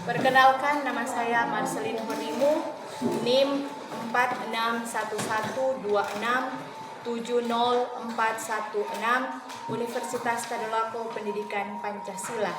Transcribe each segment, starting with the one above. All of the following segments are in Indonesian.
Perkenalkan, nama saya Marcelin Horimu, NIM 461126704116, Universitas Tadulako Pendidikan Pancasila.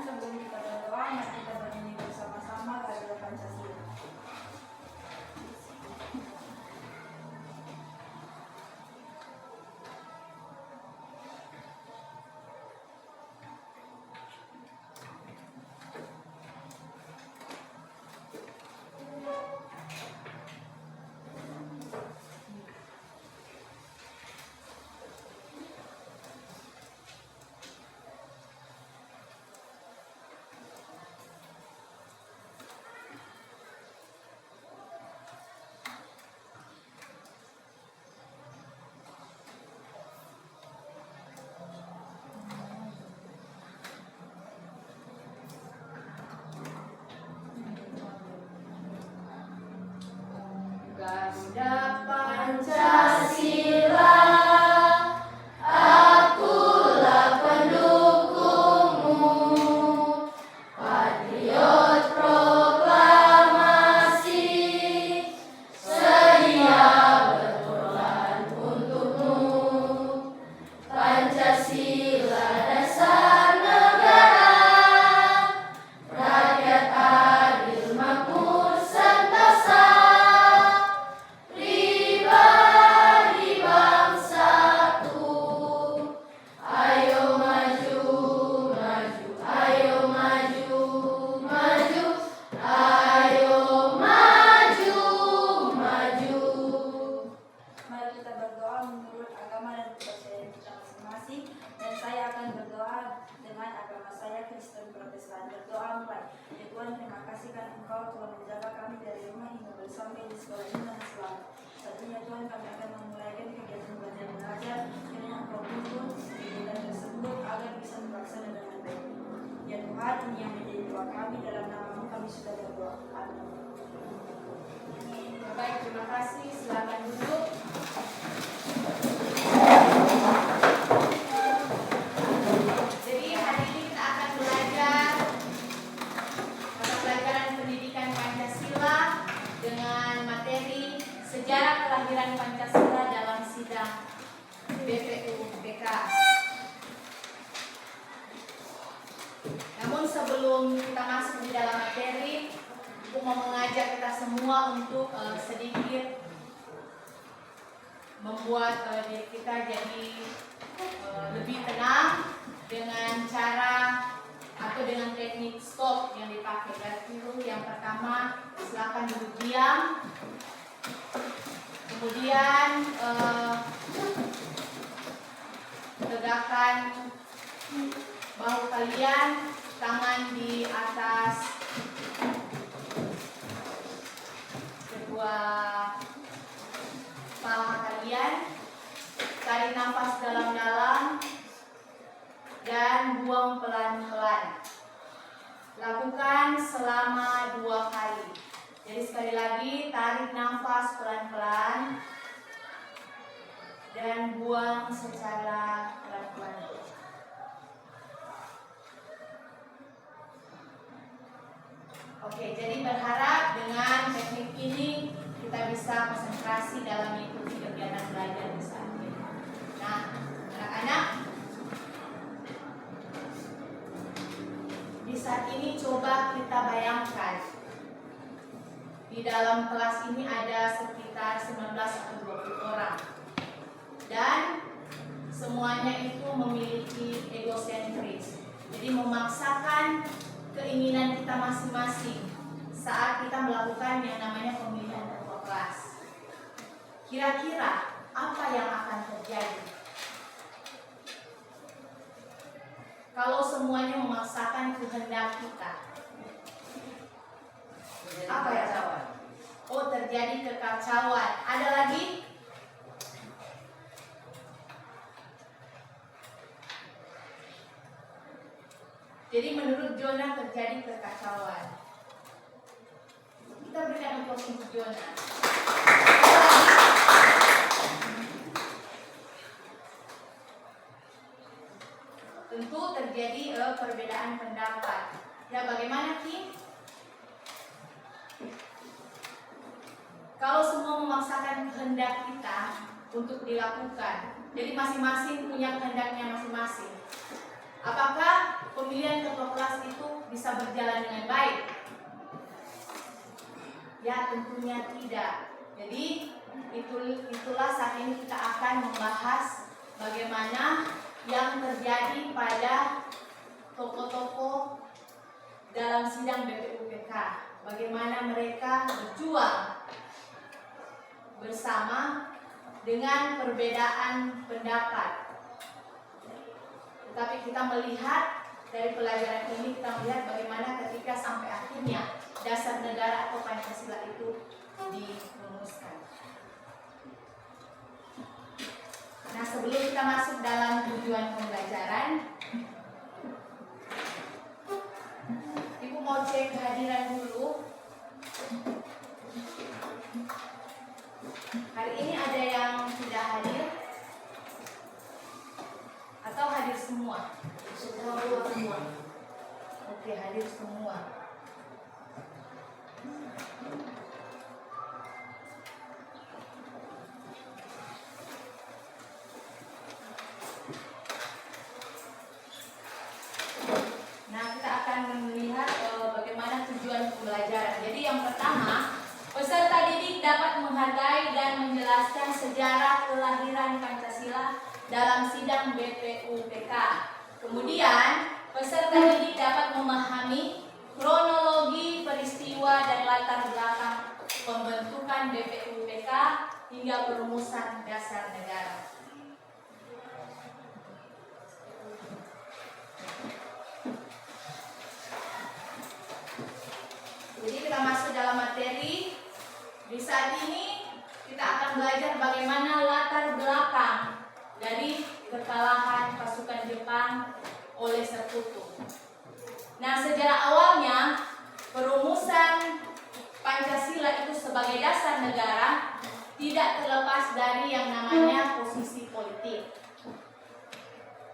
Sebelum kita berdoa, mari kita bernyanyi bersama-sama lagu Pancasila. Garuda Pancasila, akulah pendukungmu, patriot proklamasi, sedia berkorban untukmu. Pancasila dasar negara, rakyat adil makmur sentosa. Dan saya akan berdoa dengan agama saya Kristen Protestan. Berdoa mulai. Ya Tuhan, terima kasih kan Engkau telah menjaga kami dari rumah hingga bersampai di sekolah ini dengan selamat. Selanjutnya Tuhan, kami akan memulaikan kegiatan belajar mengajar. Kiranya Engkau tuntun kegiatan tersebut agar bisa terlaksana dengan baik. Ya Tuhan, ini yang menjadi doa kami, dalam nama-Mu kami sudah berdoa. Amin. Baik, terima kasih. Silakan duduk. Jadi hari ini kita akan belajar mata pelajaran pendidikan Pancasila dengan materi sejarah kelahiran Pancasila dalam sidang BPUPK. Namun sebelum kita masuk di dalam materi, aku mau mengajak kita semua untuk sedikit membuat diri kita jadi lebih tenang dengan cara atau dengan teknik stop yang dipakai. Dulu yang pertama, silakan duduk diam. Kemudian tegakkan bahu kalian, tangan di atas kedua kepala kalian. Tarik nafas dalam-dalam dan buang pelan-pelan. Lakukan selama 2 kali. Jadi sekali lagi, tarik nafas pelan-pelan dan buang secara pelan-pelan. Oke, jadi berharap dengan teknik ini kita bisa konsentrasi dalam mengikuti kegiatan belajar di saat ini. Nah, anak-anak, di saat ini coba kita bayangkan di dalam kelas ini ada sekitar 19 atau 20 orang. Dan semuanya itu memiliki egosentris. Jadi memaksakan keinginan kita masing-masing saat kita melakukan yang namanya pemilihan ketua kelas. Kira-kira apa yang akan terjadi kalau semuanya memaksakan kehendak kita? Apa ya? Oh, terjadi kekacauan. Ada lagi? Jadi menurut Jonah terjadi kekacauan. Kita berikan untuk Jonah. Tentu terjadi perbedaan pendapat. Ya, bagaimana Ki? Kalau semua memaksakan kehendak kita untuk dilakukan, jadi masing-masing punya kehendaknya masing-masing. Apakah pemilihan ketua kelas itu bisa berjalan dengan baik? Ya, tentunya tidak. Jadi itulah saat ini kita akan membahas bagaimana yang terjadi pada tokoh-tokoh dalam sidang BPUPK. Bagaimana mereka berjuang bersama dengan perbedaan pendapat. Tetapi kita melihat dari pelajaran ini, kita melihat bagaimana ketika sampai akhirnya dasar negara atau Pancasila itu dirumuskan. Nah, sebelum kita masuk dalam tujuan pembelajaran, Ibu mau cek kehadiran dulu. Hari ini ada yang tidak hadir atau hadir semua? Semua. Oke, hadir semua. Nah, kita akan melihat bagaimana tujuan pembelajaran. Jadi yang pertama, peserta didik dapat menghargai dan menjelaskan sejarah kelahiran Pancasila dalam sidang BPUPK. Kemudian, peserta didik dapat memahami kronologi peristiwa dan latar belakang pembentukan BPUPK hingga perumusan dasar negara. Jadi kita masuk dalam materi. Di saat ini kita akan belajar bagaimana latar belakang dari kekalahan pasukan Jepang oleh Sekutu. Nah, sejarah awalnya perumusan Pancasila itu sebagai dasar negara tidak terlepas dari yang namanya posisi politik.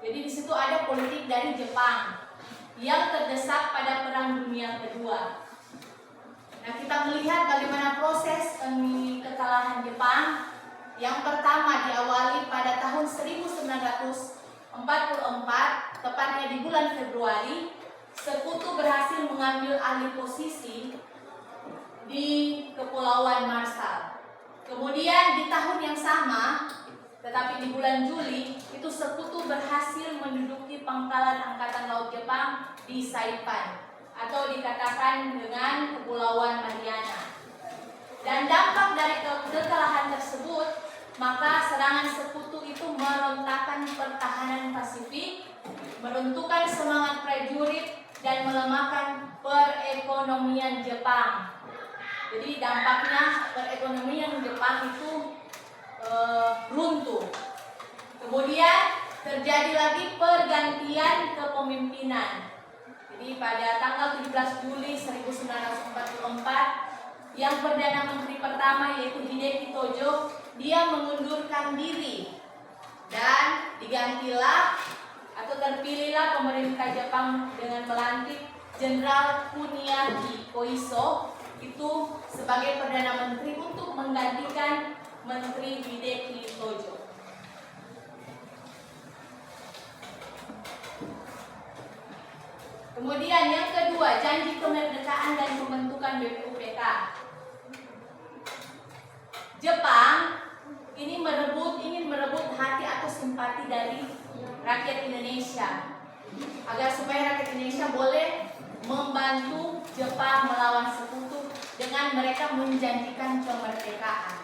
Jadi di situ ada politik dari Jepang yang terdesak pada Perang Dunia Kedua. Nah, kita melihat bagaimana proses kekalahan Jepang. Yang pertama diawali pada tahun 1944, tepatnya di bulan Februari, Sekutu berhasil mengambil alih posisi di Kepulauan Marshall. Kemudian di tahun yang sama, tetapi di bulan Juli, itu Sekutu berhasil menduduki pangkalan Angkatan Laut Jepang di Saipan, atau dikatakan dengan Kepulauan Mariana. Dan dampak dari kekalahan tersebut, maka serangan Sekutu itu merontakkan pertahanan Pasifik, meruntuhkan semangat prajurit, dan melemahkan perekonomian Jepang. Jadi dampaknya perekonomian Jepang itu runtuh. Kemudian terjadi lagi pergantian kepemimpinan. Jadi pada tanggal 17 Juli 1944, yang Perdana Menteri pertama yaitu Hideki Tojo, dia mengundurkan diri dan digantilah atau terpilihlah pemerintah Jepang dengan melantik Jenderal Kuniaki Koiso itu sebagai Perdana Menteri untuk menggantikan Menteri Hideki Tojo. Kemudian yang kedua, janji kemerdekaan dan pembentukan BPUPK. Jepang ini ingin merebut hati atau simpati dari rakyat Indonesia agar supaya rakyat Indonesia boleh membantu Jepang melawan sekutu dengan mereka menjanjikan kemerdekaan.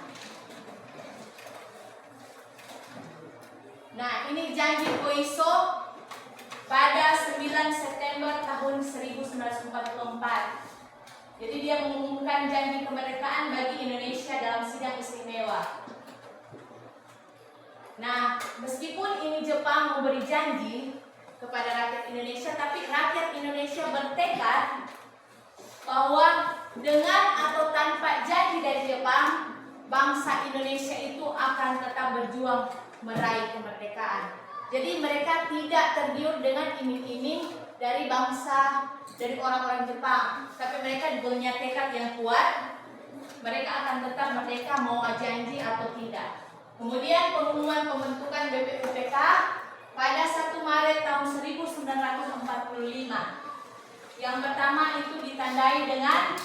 Nah, ini janji Koiso pada 9 September tahun 1944. Jadi dia mengumumkan janji kemerdekaan bagi Indonesia dalam sidang istimewa. Nah, meskipun ini Jepang memberi janji kepada rakyat Indonesia, tapi rakyat Indonesia bertekad bahwa dengan atau tanpa janji dari Jepang, bangsa Indonesia itu akan tetap berjuang meraih kemerdekaan. Jadi mereka tidak tergiur dengan iming-iming dari orang-orang Jepang, tapi mereka punya tekad yang kuat. Mereka akan tetap merdeka mau janji atau tidak. Kemudian pengumuman pembentukan BPUPK pada 1 Maret tahun 1945. Yang pertama itu ditandai dengan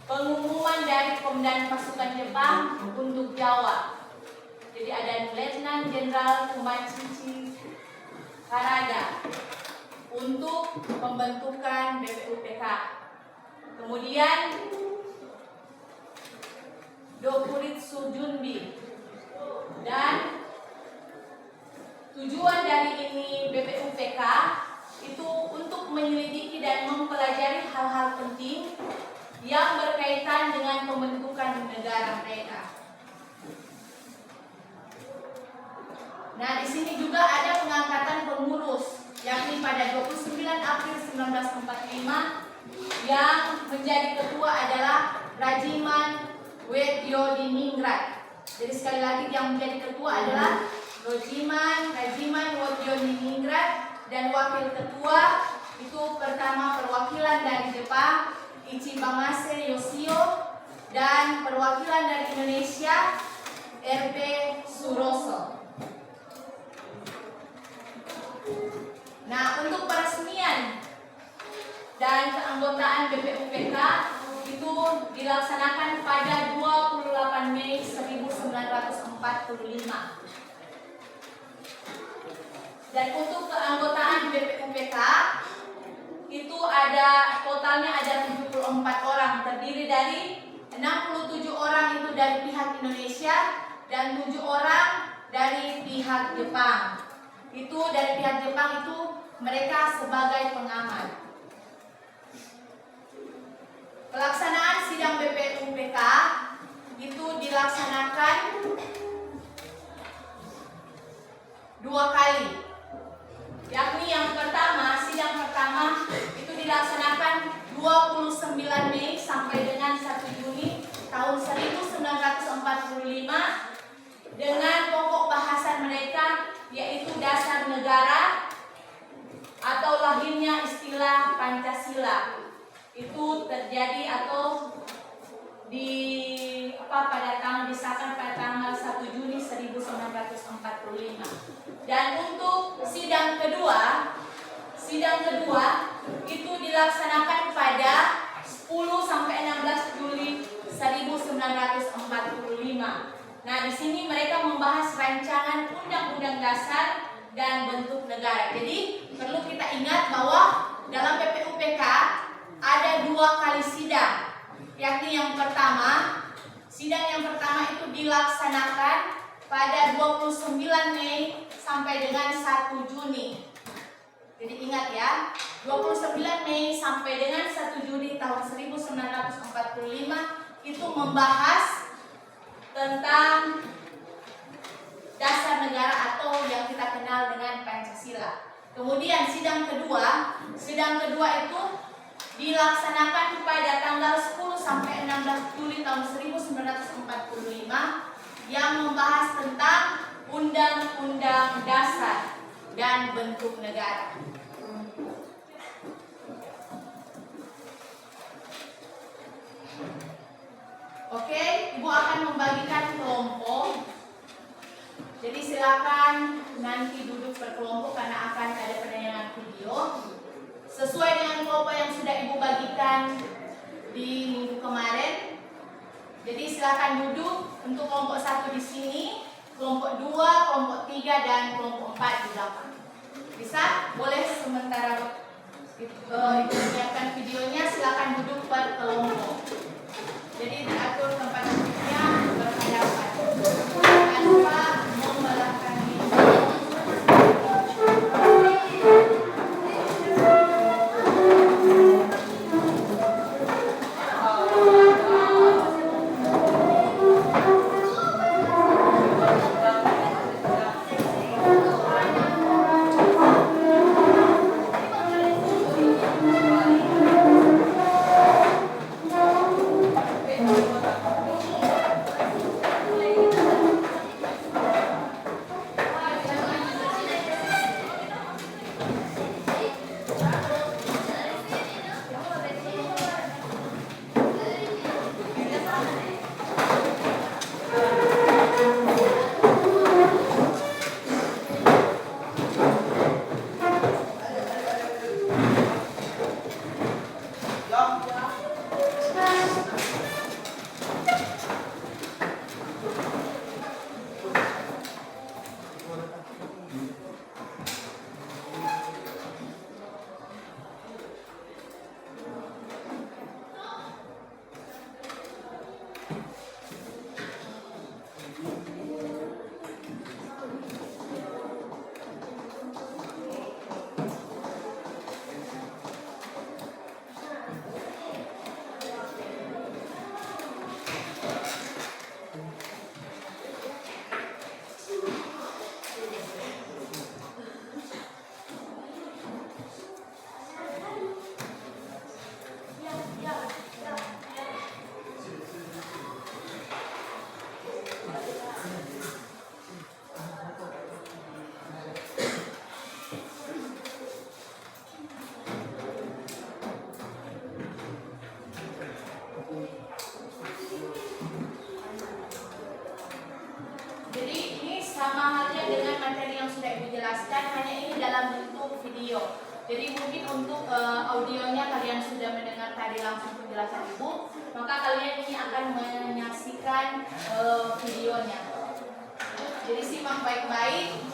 pengumuman dari Komandan Pasukan Jepang untuk Jawa. Jadi ada Letnan Jenderal Kumachichi Harada untuk pembentukan BPUPK. Kemudian Dokuritsu Junbi, dan tujuan dari ini BPUPK itu untuk menyelidiki dan mempelajari hal-hal penting yang berkaitan dengan pembentukan negara mereka. Nah, di sini juga ada pengangkatan pengurus, yakni pada 29 April 1945 yang menjadi ketua adalah Rajiman Weddiodiningrat. Jadi sekali lagi yang menjadi ketua adalah Rajiman Weddiodiningrat, dan wakil ketua itu pertama perwakilan dari Jepang Ichibamase Yoshio, dan perwakilan dari Indonesia RP Suroso. Nah, untuk peresmian dan keanggotaan BPUPK itu dilaksanakan pada 28 Mei 1945. Dan untuk keanggotaan BPUPK itu ada totalnya ada 74 orang, terdiri dari 67 orang itu dari pihak Indonesia dan 7 orang dari pihak Jepang. Itu dari pihak Jepang itu mereka sebagai pengamat. Pelaksanaan sidang BPUPK itu dilaksanakan 2 kali. Yakni yang pertama, sidang pertama itu dilaksanakan 29 Mei sampai dengan 1 Juni tahun 1945 dengan pokok bahasan mereka yaitu dasar negara atau lahirnya istilah Pancasila. Itu terjadi atau disahkan pada tanggal 1 Juni 1945. Dan untuk sidang kedua itu dilaksanakan pada 10 sampai 16 Juli 1945. Nah, di sini mereka membahas rancangan Undang-Undang Dasar dan bentuk negara. Jadi perlu kita ingat bahwa dalam BPUPK ada 2 kali sidang, yakni sidang yang pertama itu dilaksanakan pada 29 Mei sampai dengan 1 Juni. Jadi ingat ya, 29 Mei sampai dengan 1 Juni tahun 1945 itu membahas tentang dasar negara atau yang kita kenal dengan Pancasila. Kemudian sidang kedua itu dilaksanakan pada tanggal 10 sampai 16 Juli tahun 1945 yang membahas tentang Undang-Undang Dasar dan bentuk negara. Oke, Ibu akan membagikan kelompok. Jadi silakan nanti duduk berkelompok karena akan ada penayangan video sesuai dengan kelompok yang sudah Ibu bagikan di minggu kemarin. Jadi silakan duduk untuk kelompok 1 di sini, kelompok 2, kelompok 3 dan kelompok 4 di belakang. Bisa? Boleh sementara waktu. menyiapkan videonya, silakan duduk berkelompok. Jadi diatur tempat duduknya berhadapan tanpa membelahkan diri. Jadi ini sama halnya dengan materi yang sudah Ibu jelaskan, hanya ini dalam bentuk video. Jadi mungkin untuk audionya kalian sudah mendengar tadi langsung penjelasan Ibu, maka kalian ini akan menyaksikan videonya. Jadi simak baik-baik.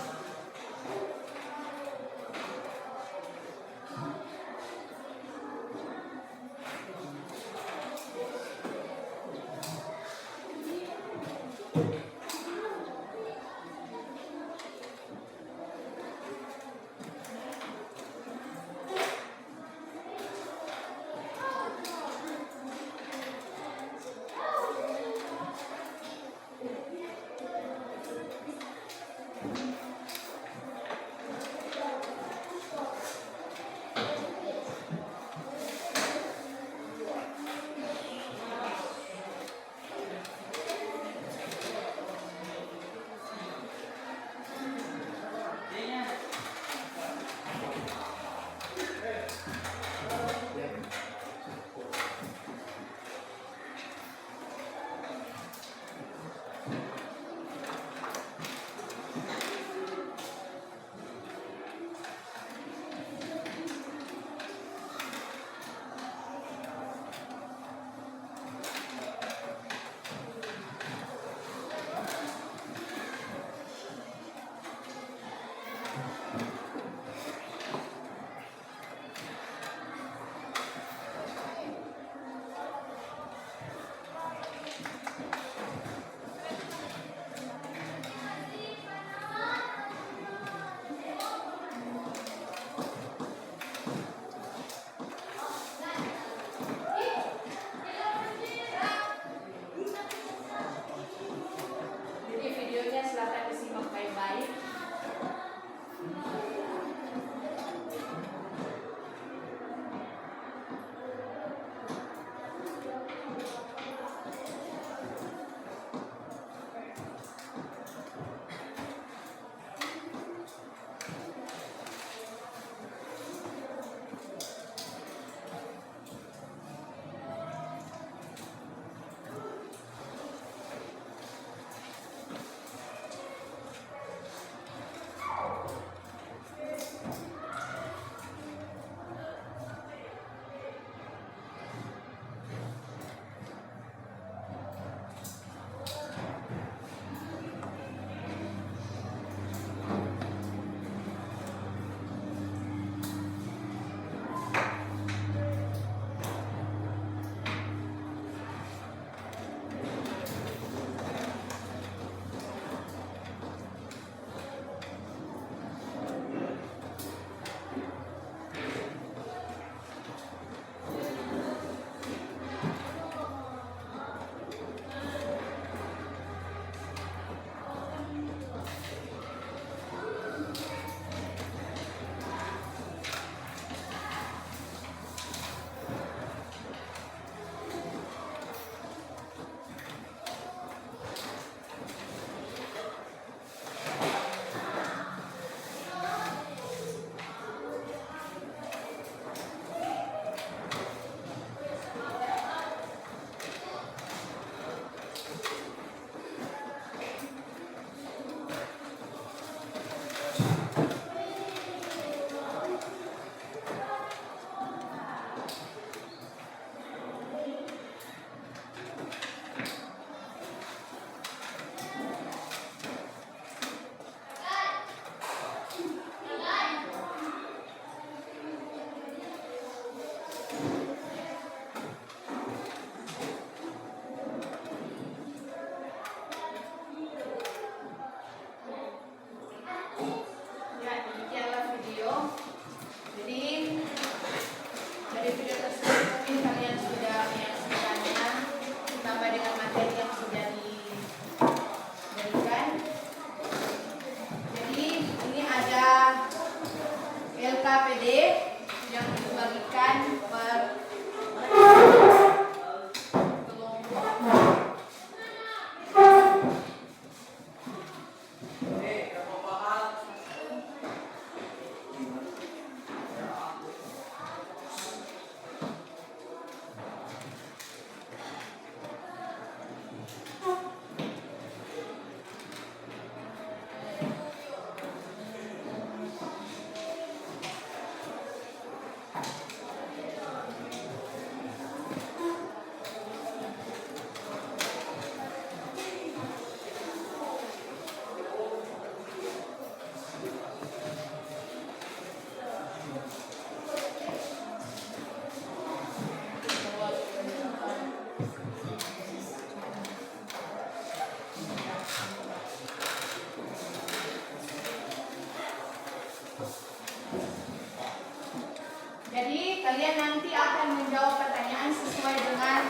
Kalian nanti akan menjawab pertanyaan sesuai dengan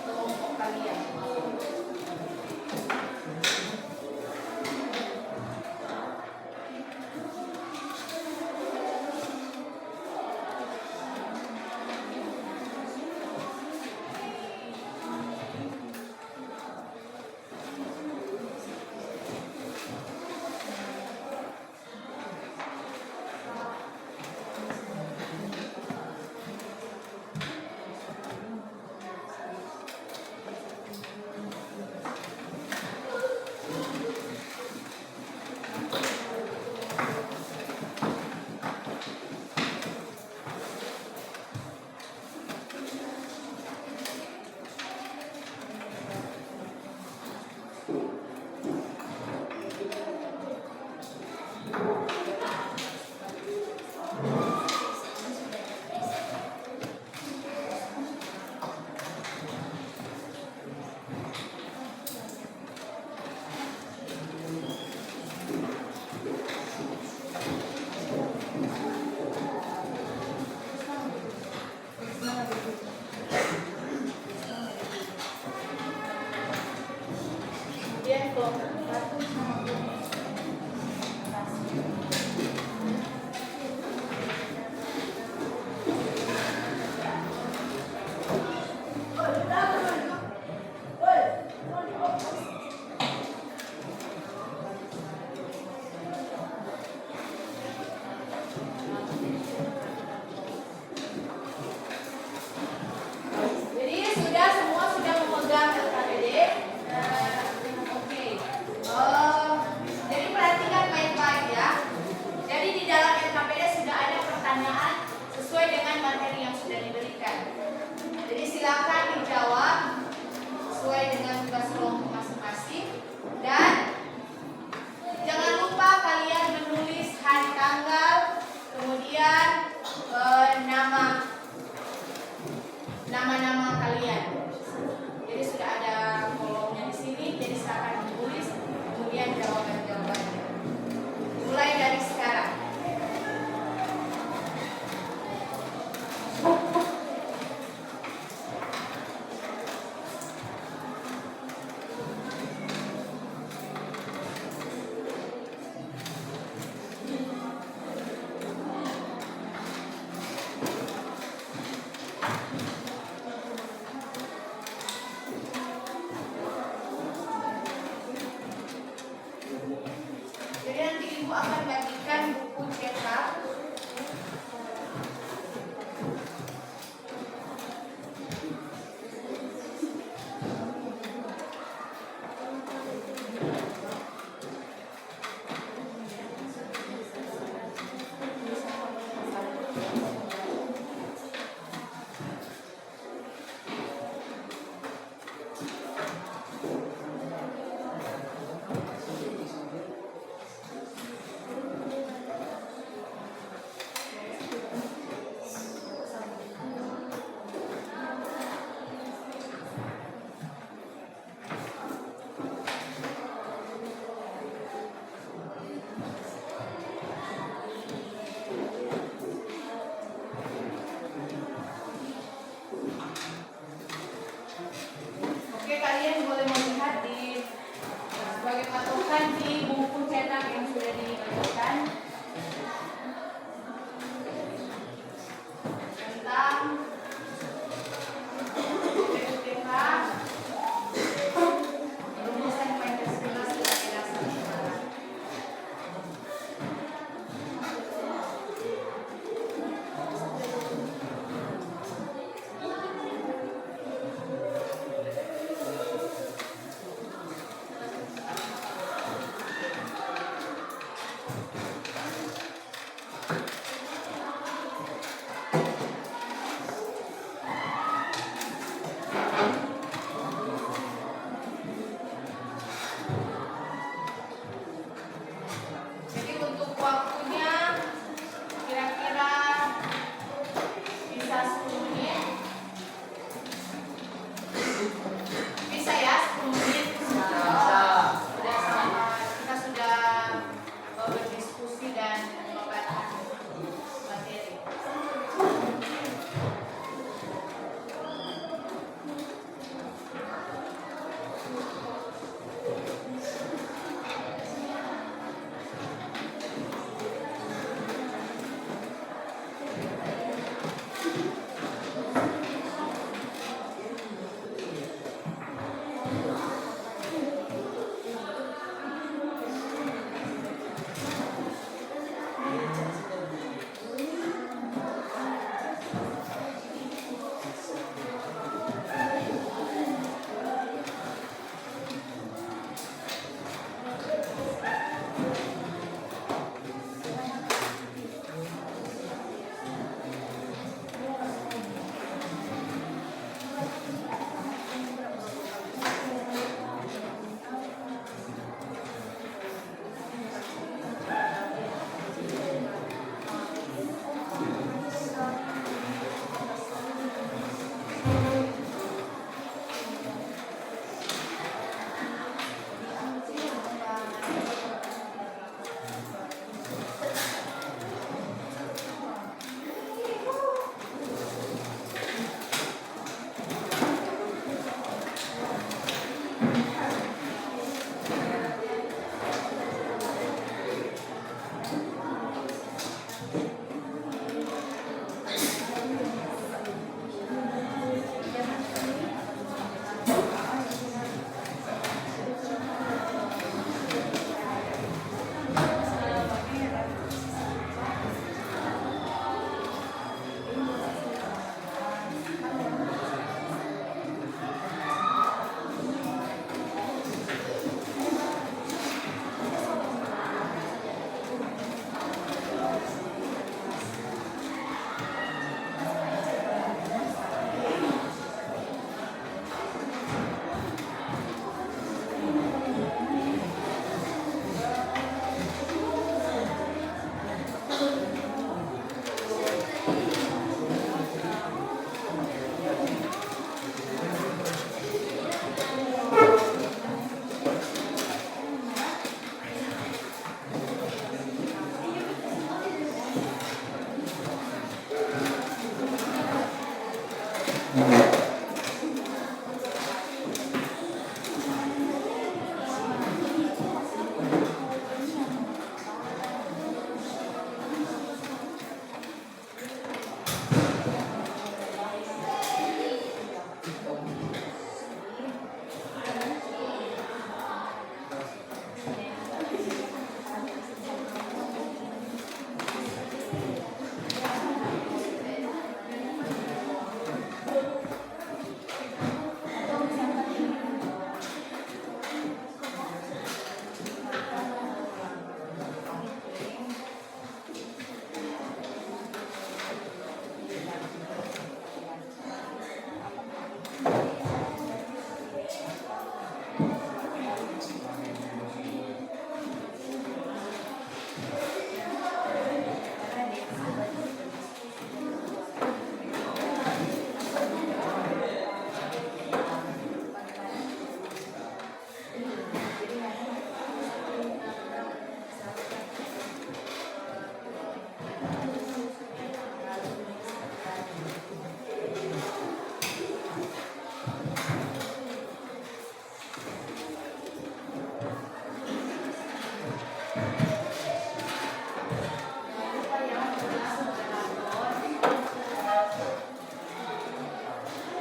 kelompok kalian. Kemudian kelompok 1 sama kelompok 1. Jadi semua sudah memegang LKPD. Oke. Jadi perhatikan baik-baik ya. Jadi di dalam LKPD sudah ada pertanyaan sesuai dengan materi yang sudah diberikan. Jadi silakan dijawab sesuai dengan tugas kelompok masing-masing, dan jangan lupa kalian menulis hari tanggal, kemudian nama-nama kalian. Jadi sudah ada kolomnya di sini, jadi silakan menulis, kemudian jawaban-jawabannya. Mulai dari sekarang. Jadi nanti ibu akan bagikan buku cetak.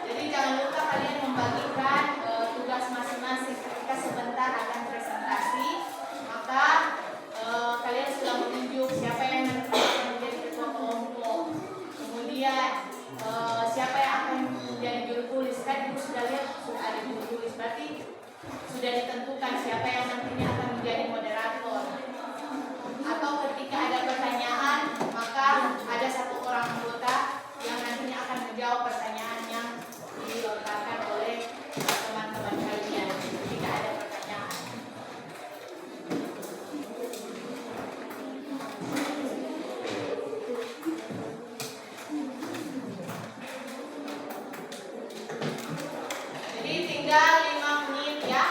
Jadi jangan lupa kalian membagikan tugas masing-masing ketika sebentar akan presentasi. Maka kalian sudah menunjuk siapa yang nanti akan menjadi ketua kelompok. Kemudian siapa yang akan menjadi juru tulis. Kan ibu sudah lihat sudah ada juru tulis. Berarti sudah ditentukan siapa yang nantinya akan menjadi moderator. Atau ketika ada pertanyaan, maka ada satu orang anggota yang nantinya akan menjawab pertanyaan yang dilontarkan oleh teman-teman kalian ketika ada pertanyaan. Jadi tinggal 5 menit ya.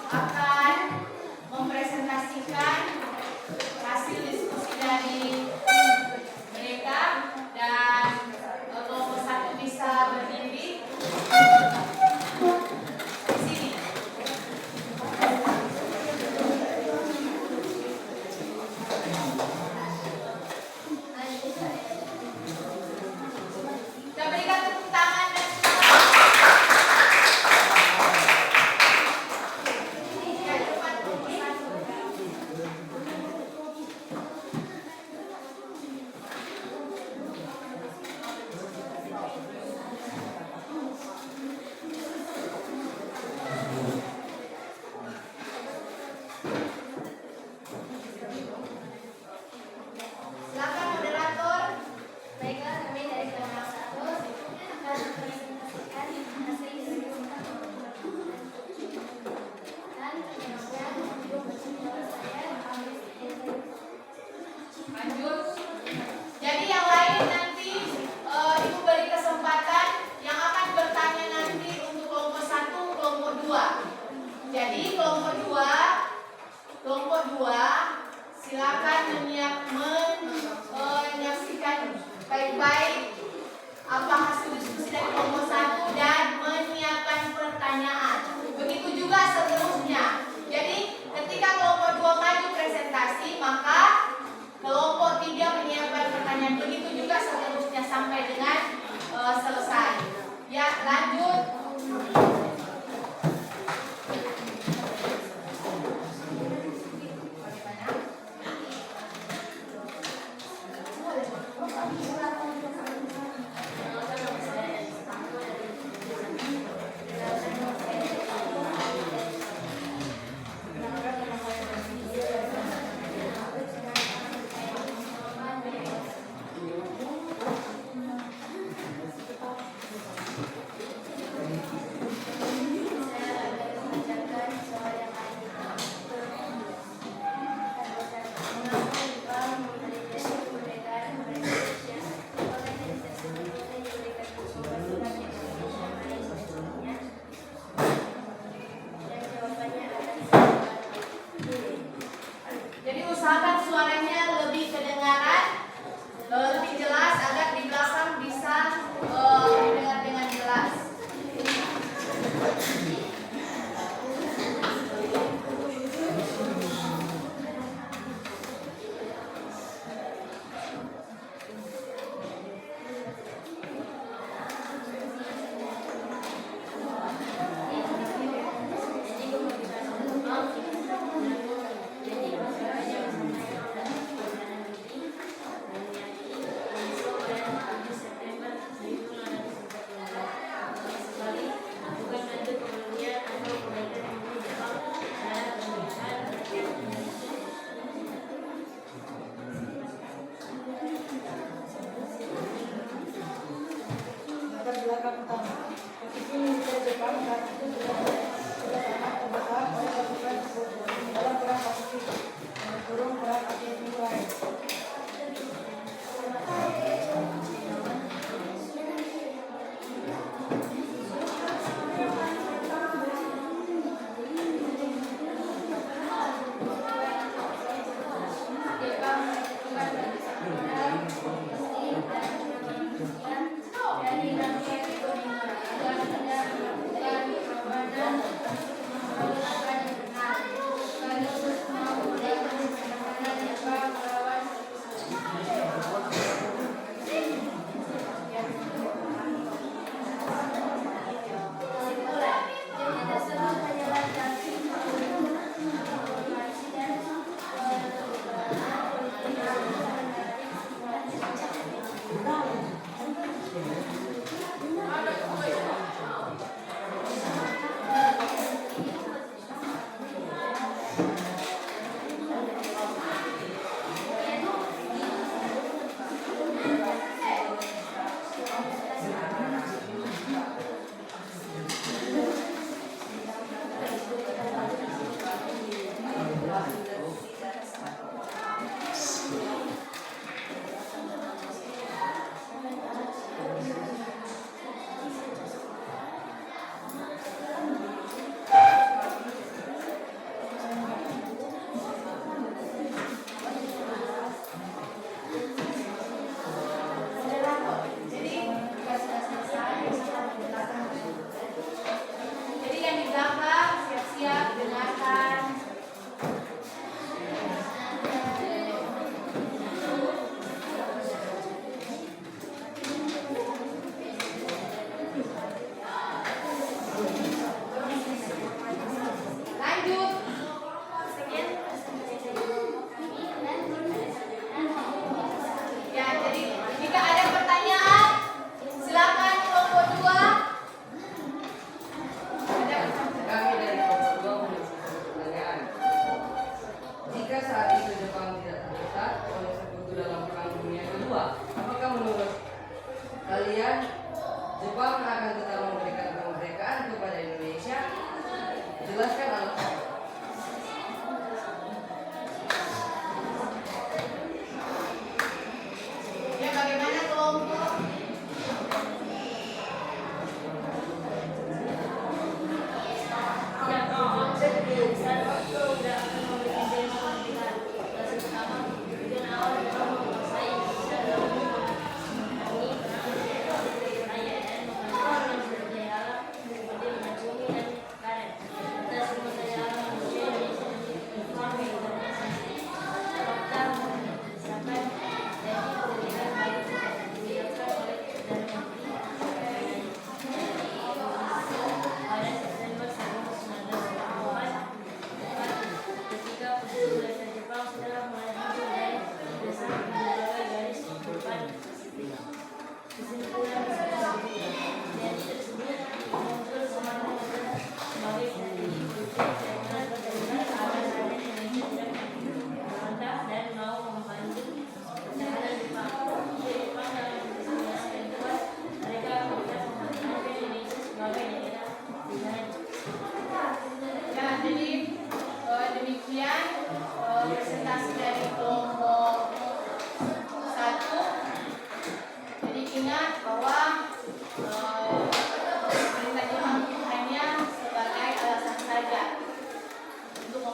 akan mempresentasikan hasil diskusi dari mereka, dan kelompok 1 bisa berdiri di sini. Kita berikan tepuk tangan dan ya, depan kelompok 1. Silakan moderator. Baiklah, kami dari kelompok 1 akan mempresentasikan hasil diskusi dan kemudian ibu bersama saya Lanjut. Jadi yang lain nanti Ibu beri kesempatan yang akan bertanya nanti untuk kelompok 1, kelompok 2. Jadi kelompok 2 silakan menyaksikan baik-baik apa hasil diskusi dari kelompok 1 dan menyiapkan pertanyaan. Begitu juga seterusnya. Jadi ketika kelompok 2 maju presentasi, maka kelompok 3 menyiapkan pertanyaan. Begitu juga seterusnya sampai dengan selesai. Ya, lanjut.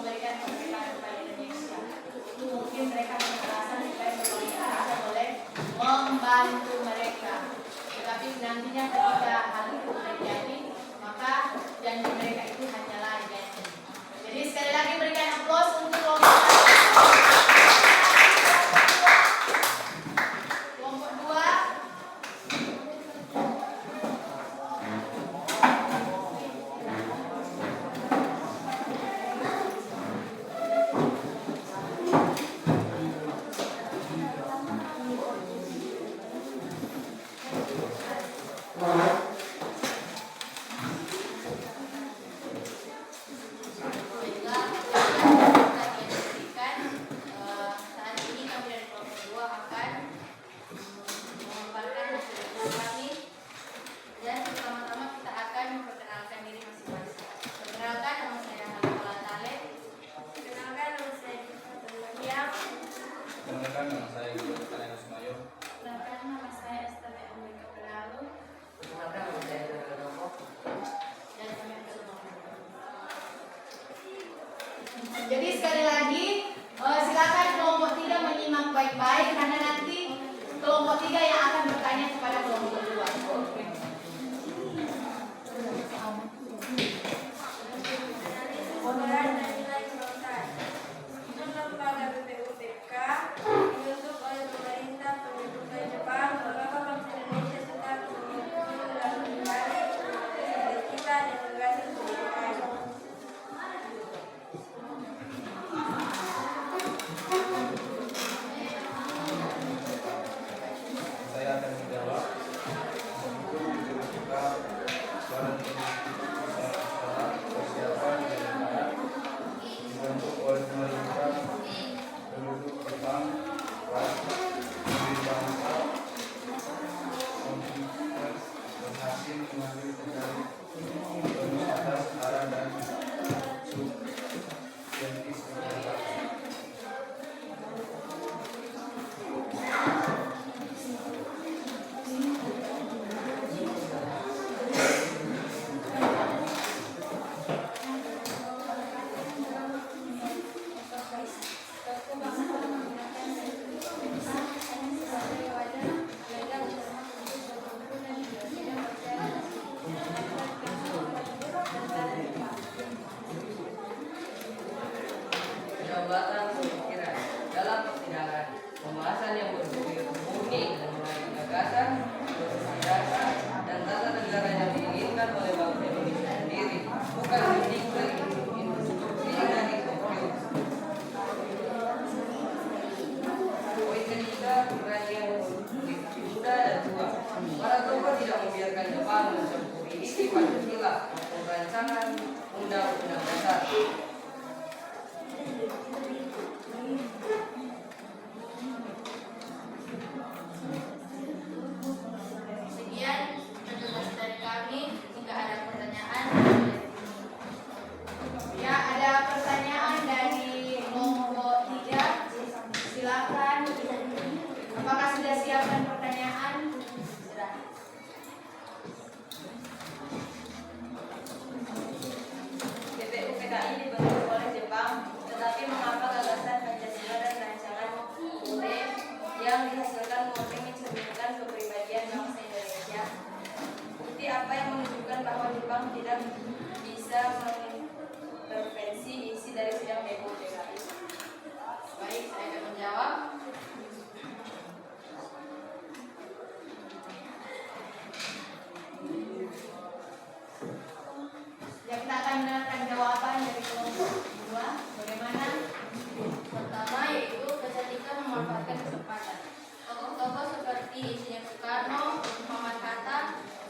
memberikan kemerdekaan kepada Indonesia. Itu mungkin mereka punya alasan supaya Indonesia boleh membantu mereka. Tetapi nantinya ketika hal itu terjadi, maka janji mereka itu hanyalah janji. Jadi sekali lagi berikan aplaus untuk kelompok 2. Saat ini kami dari kelompok 2 akan memaparkan hasil riset kami, dan pertama-tama kita akan memperkenalkan diri masing-masing. Perkenalkan, nama saya Halifah Talib. Perkenalkan, nama saya Fatul Maryam. Perkenalkan, nama saya Guru Kalena Sumayo. Perkenalkan, nama saya Esther Amerika Pelalu. Perkenalkan, nama saya Daniel Nomo. Dan kami akan jadi sekali lagi silakan kelompok 3 menyimak baik-baik karena nanti kelompok 3 yang akan bertanya kepada kelompok 2. Pembelaan dan nilai kelengkapan. Menurut lembaga BPUPK dibentuk oleh pemerintah Republik Jepang, mengapa bangsa Indonesia tetap mengikuti dan mencari kita dan negara kemerdekaan. Saya akan menjawab. Kita barang secara persiapan negara dibentuk oleh pemerintah penduduk Jepang dari bangsa konsisten berhasil mengambil kendali penuh atas arah dan subjektif negara. Jabatan pemikiran dalam persidangan, pembahasan yang bersumber murni dan mengandung gagasan, dasar dan tata negara yang diinginkan oleh bangsa Indonesia sendiri, bukan mendikte instruksi dari Tokyo. Poin ketiga, keberanian muda dan tua. Para tokoh tidak membiarkan Jepang mencampuri isi Pancasila maupun rancangan undang-undang dasar. Sekian presentasi dari kami. Jika ada pertanyaan, ya ada pertanyaan dari kelompok 3. Silakan. Apakah sudah siapkan pertanyaan? Sudah. BPUPKI dibentuk oleh Jepang, tetapi mengapa gagasan Pancasila dan rancangan UUD yang dihasilkan murni mencerminkan kepribadian bangsa Indonesia? Bukti apa yang menunjukkan bahwa Jepang tidak bisa mengintervensi isi dari sidang BPUPKI? Baik, saya akan menjawab. Ya, kita akan mendengarkan jawaban dari kelompok 2. Bagaimana? Pertama yaitu ketika memanfaatkan kesempatan. Tokoh-tokoh seperti Insinyur Soekarno, Muhammad Hatta,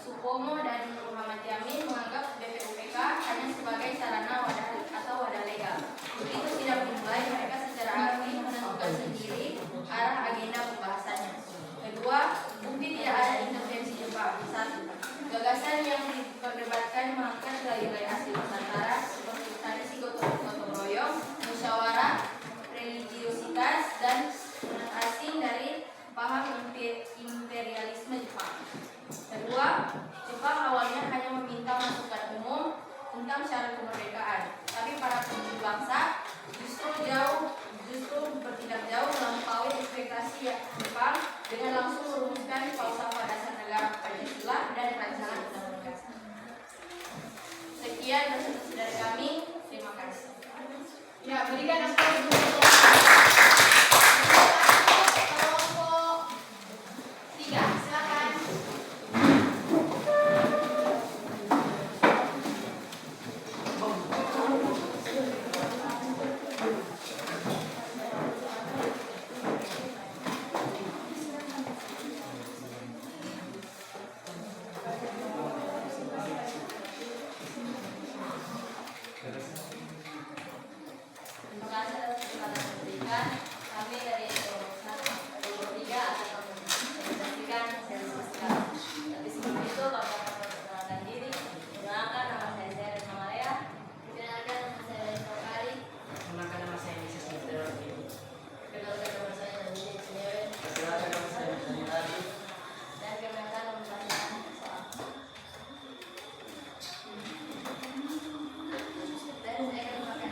Supomo, dan Muhammad Yamin menganggap BPUPK hanya sebagai sarana wadah atau wadah legal. Itu tidak berikan aplaus dulu. Kelompok 3, silakan. Terima kasih atas kesempatan yang diberikan. Kami dari kelompok 3 akan mempresentasikan hasil fiskal. Tapi sebelum itu kami akan memperkenalkan diri. Perkenalkan, nama saya Zahra Samaya. Perkenalkan, nama saya Reza Kari. Perkenalkan, nama saya Mrs. Mr. Perkenalkan, nama saya Nadine Insinyur. Perkenalkan, nama saya Mr. Adi. Dan perkenalkan, nama saya soal. Dan saya akan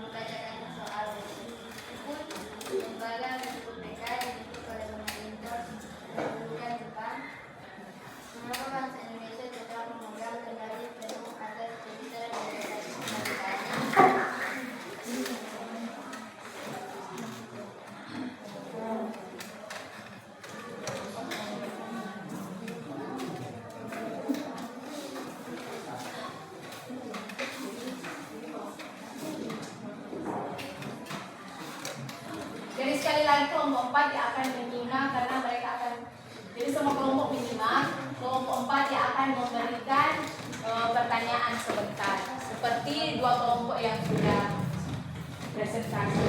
membacakan soal berikut. Lembaga Republika yang dibentuk oleh pemerintah Republik Jepang. Mengapa bangsa Indonesia tetap memegang kendali penuh atas kebesaran dan kemerdekaannya? Jadi sekali lagi kelompok 4 yang akan menyimak karena mereka akan, jadi semua kelompok menyimak. Kelompok 4 yang akan memberikan pertanyaan sebentar, seperti dua kelompok yang sudah presentasi.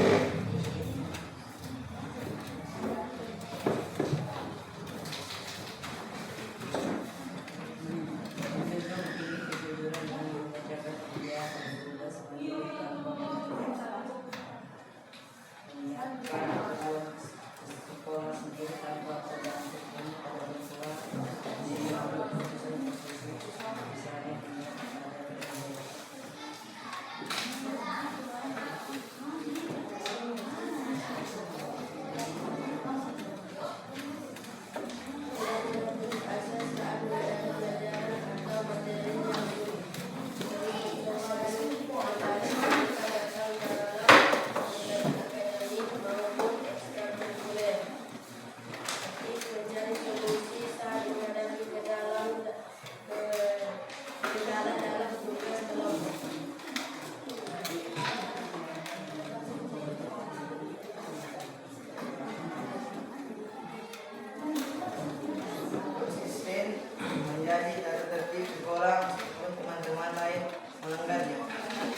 Konsisten menjadi tata tertib sekolah meskipun teman-teman lain melanggarnya.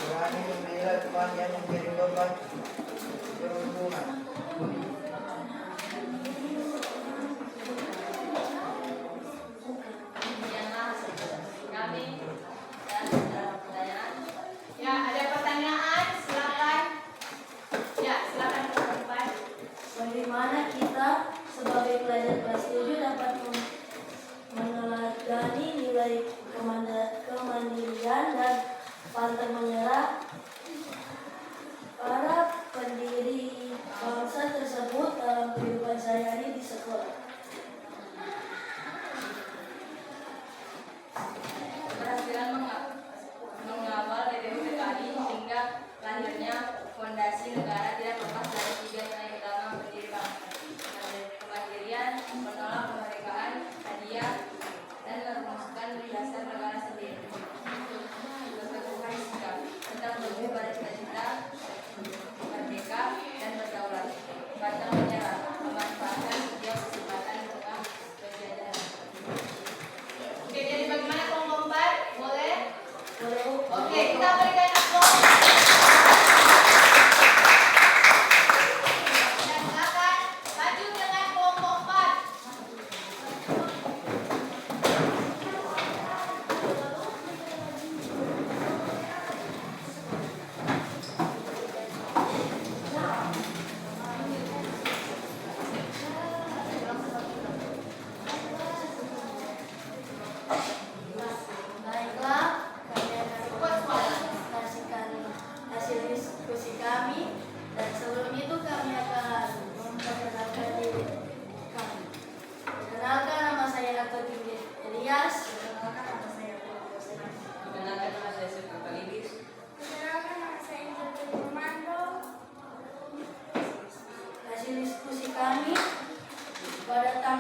Berani membela teman yang menjadi beban perhubungan. Demikianlah hasil presentasi kami. Dan ada pertanyaan. Ya, ada pertanyaan, silakan. Ya, silakan kelompok 4. Bagaimana kita sebagai pelajar kelas 7 dapat meneladani nilai kemandirian dan pantang menyerah? Para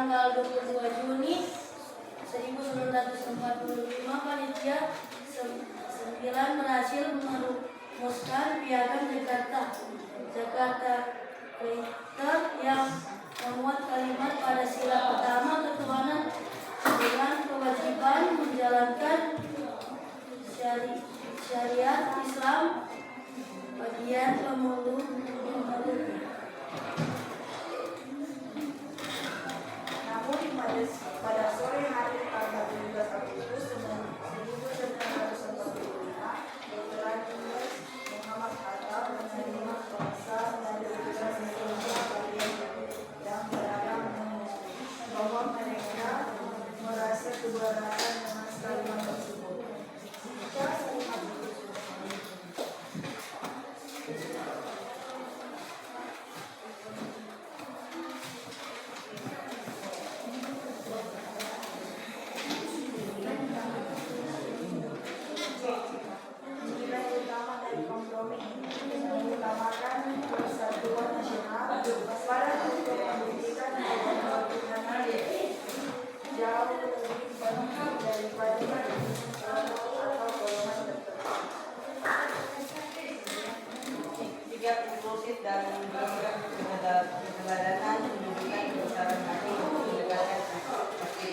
tanggal 22 Juni 1945 panitia 9 berhasil merumuskan piagam Jakarta Charter yang memuat kalimat pada sila pertama ketuhanan dengan kewajiban menjalankan syariat Islam bagian pemeluk. Namun pada sore hari tanggal 17 Agustus 1945, Dr. Andes Muhammad Hatta menerima kuasa dari Republik Indonesia bagian yang beragam bahwa mereka merasa keberatan dengan kalimat tersebut. Nilai utama dari kompromi ini mengutamakan persatuan nasional, waspada untuk membuktikan bahwa ketuhanan jauh lebih penting daripada kelompok atau golongan tertentu. Sikap inklusif dan keteladanan menunjukkan kebesaran hati untuk mendekatkan aspirasi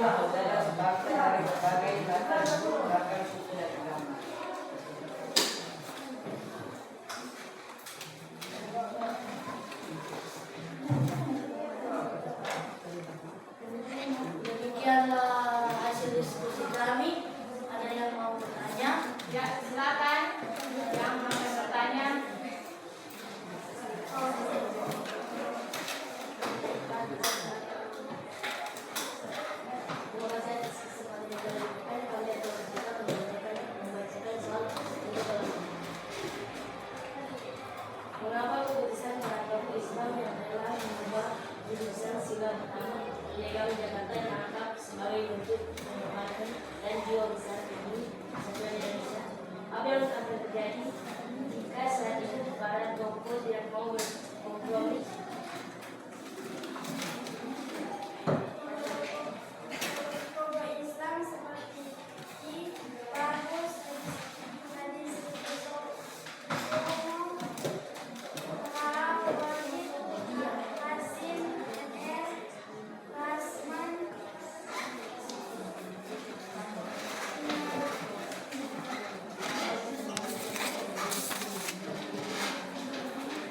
saudara sebangsa dari berbagai latar belakang suku dan agama. Demikianlah hasil diskusi kami. Ada yang mau bertanya? Ya, silakan yang mau bertanya. Mengapa keputusan menangkap Islam yang telah mengubah jurusan sila pertama ilegal Jakarta yang dianggap sebagai bentuk penghormatan dan jiwa besar ini sesuai Indonesia? Apa yang akan terjadi jika saat itu para tokoh tidak mau berkompromi? Islam seperti bagus hadis Hasim Rasman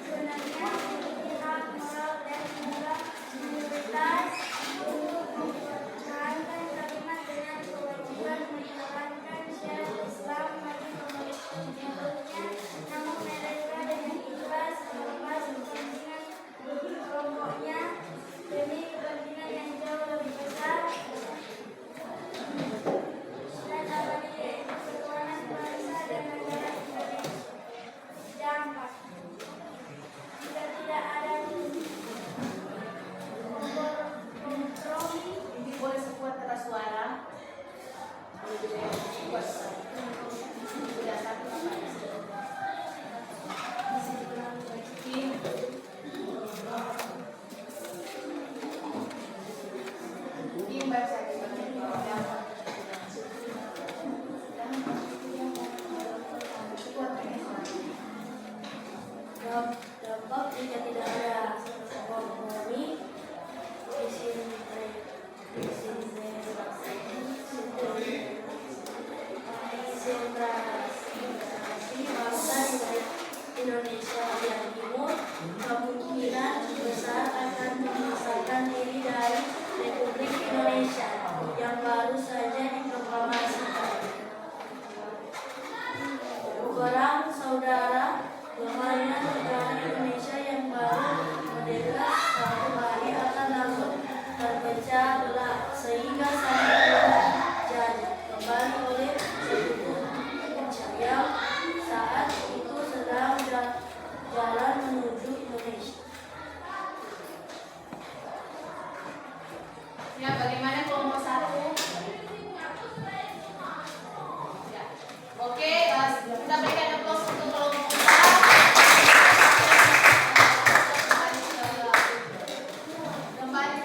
sebenarnya memiliki hak moral dan juga minoritas untuk mempertahankan kalimat dengan kewajiban menjalankan syariat Islam bagi pengikutnya, namun mereka dengan ikhlas melepas kepentingan kelompoknya demi kepentingan yang jauh lebih besar dan abadi yaitu ketuhanan bangsa dan negara Indonesia. Dampak jika tidak ada kompromi. Ini boleh sekuat teras suara. Kuat. Sudah satu apa? Tim baca Dampak jika tidak ada kompromi konsentrasi bangsa Indonesia bagian timur kemungkinan besar akan memisahkan diri dari Republik Indonesia yang baru saja diproklamasikan. Perang saudara lemahnya negara Indonesia yang baru merdeka satu hari akan langsung terpecah belah sehingga satu jadi kembali oleh sekutu yang saat itu sedang jalan menuju Indonesia. Ya, bagaimana kelompok satu? Ya. Oke, kita berikan applause untuk kelompok kembali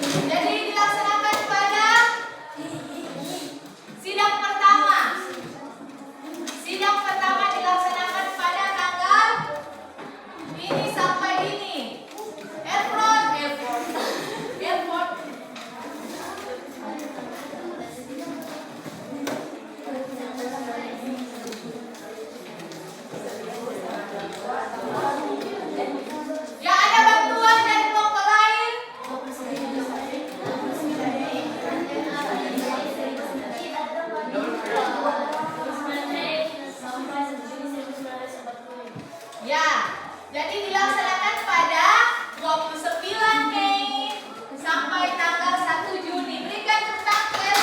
Jadi dilaksanakan pada sidang pertama. Sidang pertama dilaksanakan pada tanggal ini sampai ini. Airport. Ya, ada bantuan dari kelompok lain. Sampai 1 Juni 1940. Ya, jadi dilaksanakan pada 29 Mei sampai tanggal 1 Juni. Berikan tepuk tangan.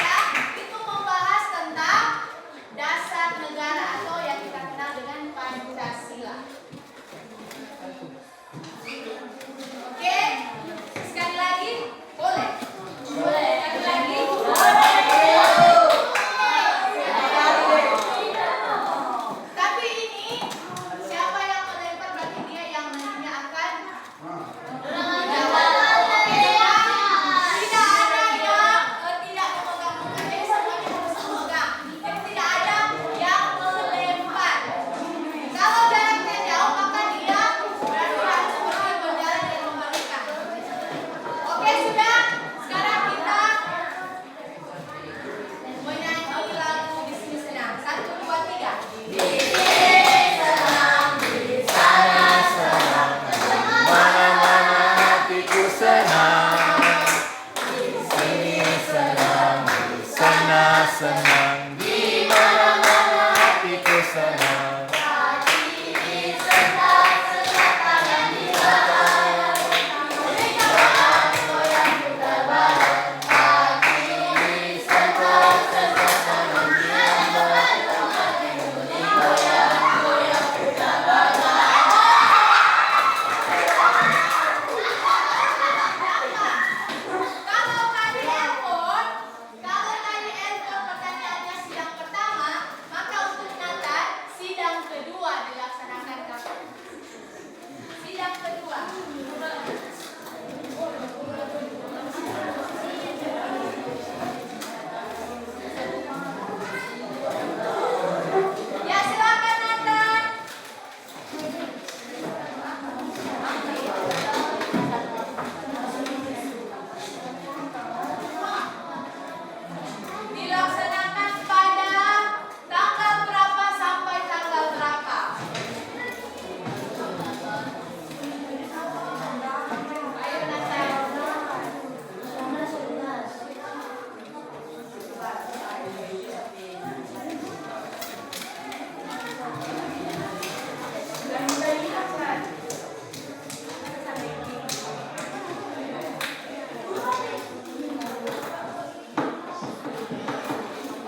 Ya, itu membahas tentang dasar negara atau yang kita kenal dengan Pancasila. Oke, sekali lagi boleh. Sekali lagi Tapi ini siapa yang melempar berarti dia yang nantinya akan menjawab. Oke ya. Tidak ada yang tidak memegang. Jadi semuanya harus memegang. Jadi tidak ada yang melempar. Kalau jaraknya jauh maka dia berarti harus pergi berjalan dan membalikan. Oke sudah. Sekarang kita menyanyi lagu di sini senang. 1, 2, 3. Mana-mana hatiku senang, di sini senang, di sana senang, di mana-mana hatiku senang. Kalau tadi airport pertanyaannya sidang pertama, maka untuk Nathan sidang kedua dilaksanakan kapan? Sidang kedua. Ya silakan Nathan. Dilaksanakan pada tanggal berapa sampai tanggal berapa? Ayo Nathan.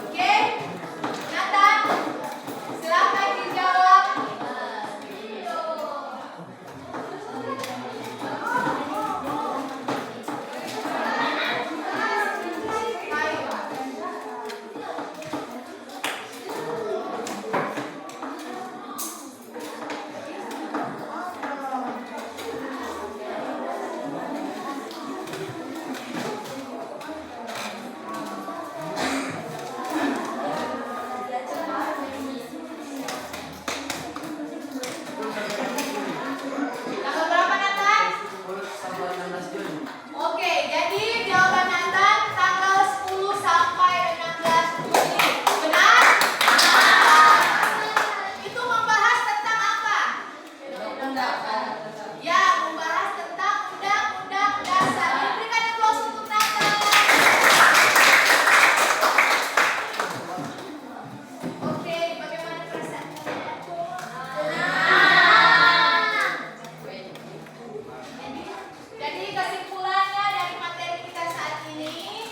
Oke, Nathan, silakan dijawab. Tanggal berapa Nathan? 10 sampai 16 Juni. Oke, jadi jawaban Nathan tanggal 10 sampai 16 Juni. Benar? Itu membahas tentang apa? Ya, membahas tentang undang-undang dasar. Berikan aplaus untuk Nathan. Oke, bagaimana perasaan Jadi kesimpulannya dari materi kita saat ini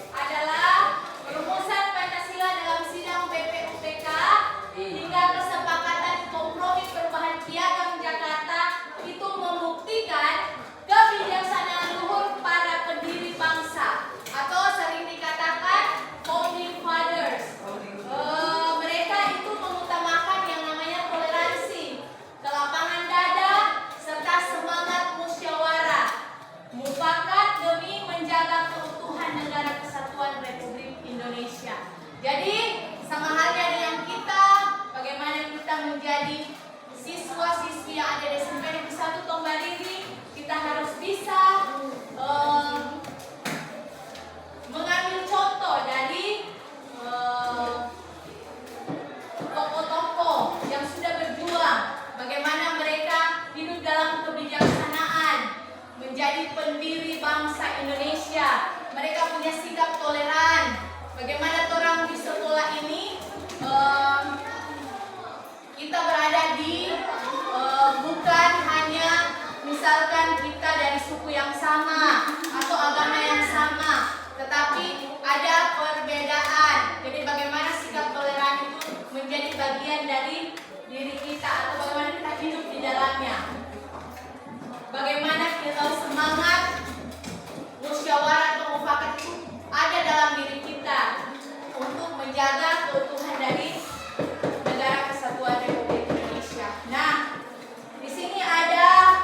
adalah perumusan Pancasila dalam sidang BPUPK hingga kesepakatan kompromi perubahan piagam Jakarta itu membuktikan kebijaksanaan luhur para pendiri bangsa atau sering dikatakan founding fathers. Mereka itu mengutamakan yang namanya toleransi, kelapangan dada, serta semangat musyawarah menjadi pendiri bangsa Indonesia. Mereka punya sikap toleran. Bagaimana orang di sekolah ini kita berada di bukan hanya misalkan kita dari suku yang sama atau agama yang sama, tetapi ada perbedaan. Jadi bagaimana sikap toleran itu menjadi bagian dari diri kita atau bagaimana kita hidup di dalamnya. Bagaimana kita semangat musyawarah atau mufakat itu ada dalam diri kita untuk menjaga keutuhan dari negara kesatuan Republik Indonesia. Nah, di sini ada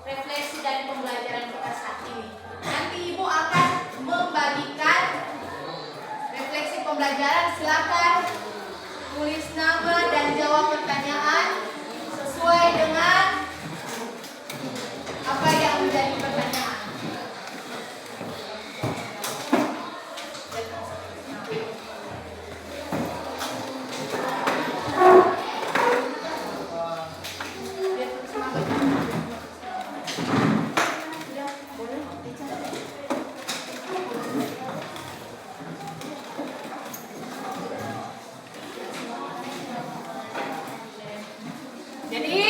refleksi dari pembelajaran kita saat ini. Nanti Ibu akan membagikan refleksi pembelajaran. Silakan tulis nama dan jawab pertanyaan sesuai dengan apa yang menjadi pertanyaan. Jadi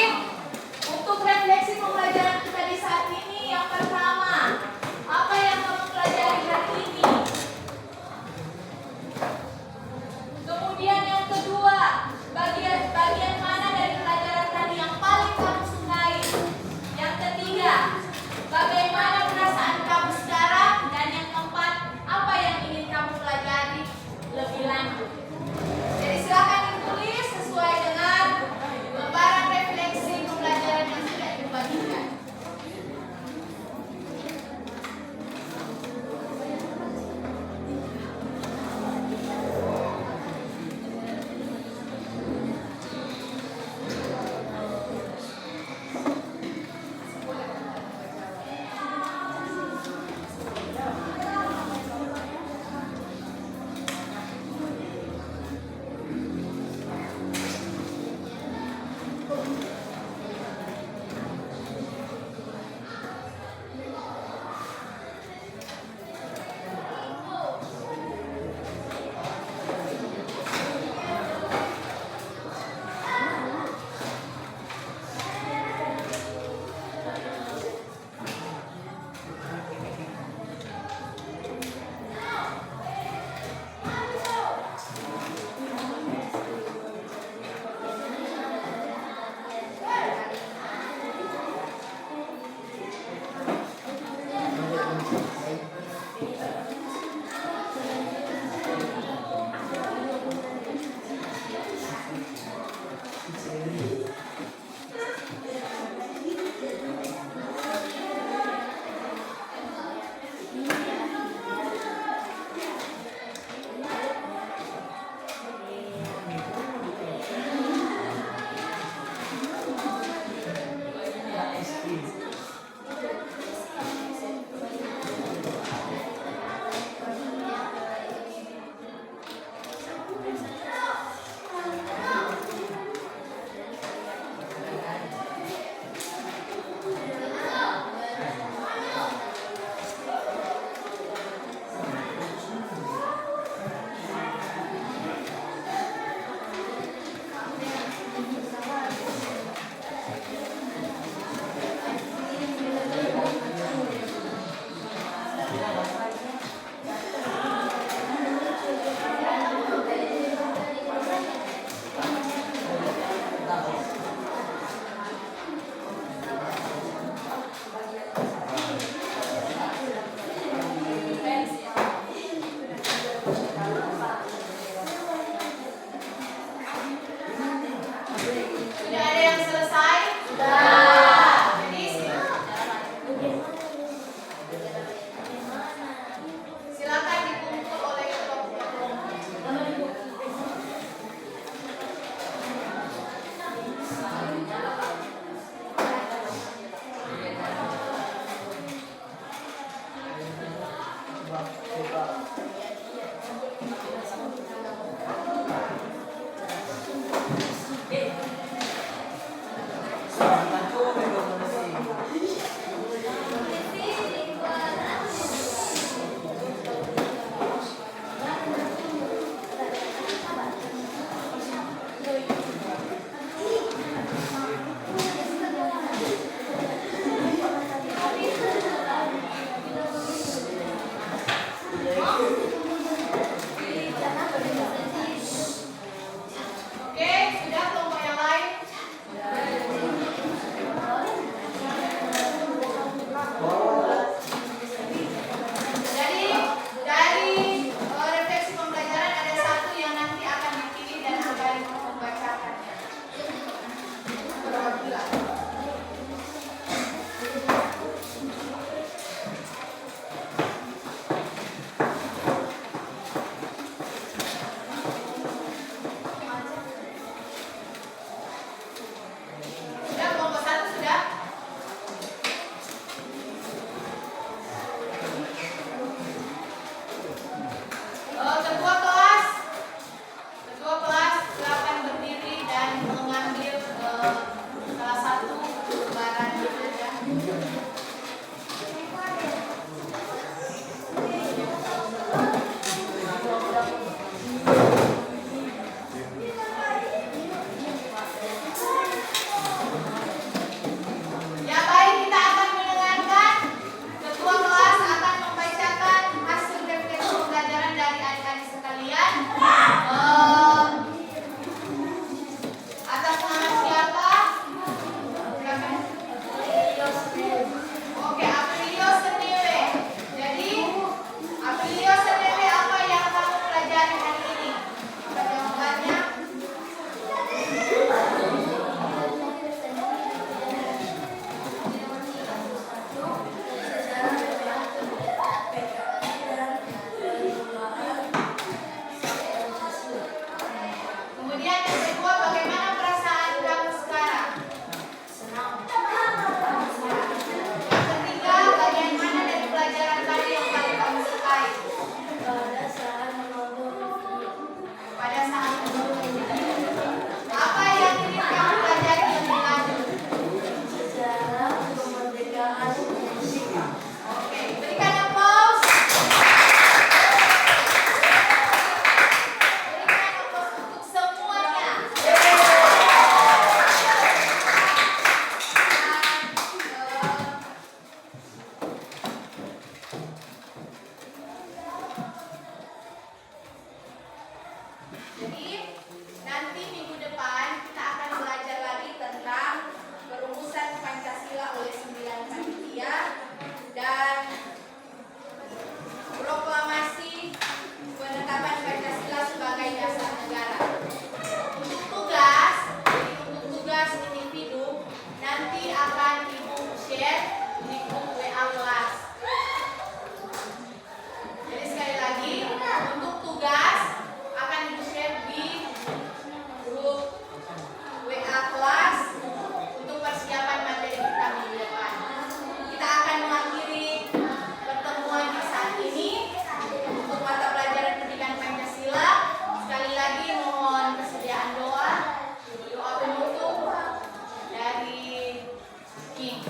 Oke, sudah kelompok yang lain? Jadi dari refleksi pembelajaran ada satu yang nanti akan dipilih dan akan membacakannya. Berapa? Sudah kelompok satu sudah? Ketua kelas silakan berdiri dan mengambil salah satu lembaran yang ada. Ya baik, kita akan mendengarkan. Ketua kelas akan membacakan hasil refleksi pembelajaran dari adik-adik sekalian. Atas nama siapa? Silakan. Oke, Aprilio Senewe. Jadi, Aprilio Senewe, apa yang kamu pelajari hari ini? Apa jawabannya? Kemudian yang kedua, bagaimana perasaan kamu sekarang? Yang ketiga, bagian mana dari pelajaran tadi yang paling kamu sukai? Pada saat menonton video. Apa yang ingin kamu pelajari lebih lanjut? Sejarah kemerdekaan Indonesia. Oke, berikan applause. Berikan applause untuk semuanya. Jadi nanti minggu depan kita akan belajar lagi tentang perumusan Pancasila oleh 9 panitia dan proklamasi penetapan Pancasila sebagai dasar negara. Untuk tugas individu nanti akan Ibu share di grup WA kelas. Jadi sekali lagi, untuk tugas akan Ibu share di grup WA kelas untuk persiapan materi kita minggu depan. Kita akan mengakhiri pertemuan di saat ini untuk mata pelajaran pendidikan Pancasila. Sekali lagi mohon kesediaan doa penutup dari King.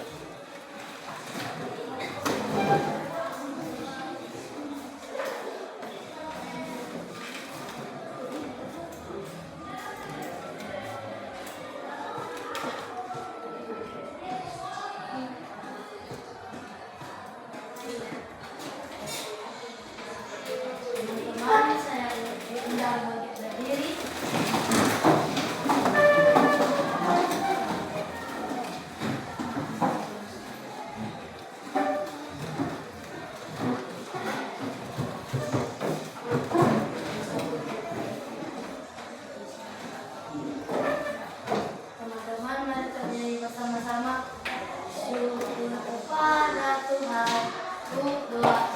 Teman-teman, saya diundang untuk berdiri. Teman-teman, mari kita bernyanyi bersama-sama. Syukur kepada Tuhan, doa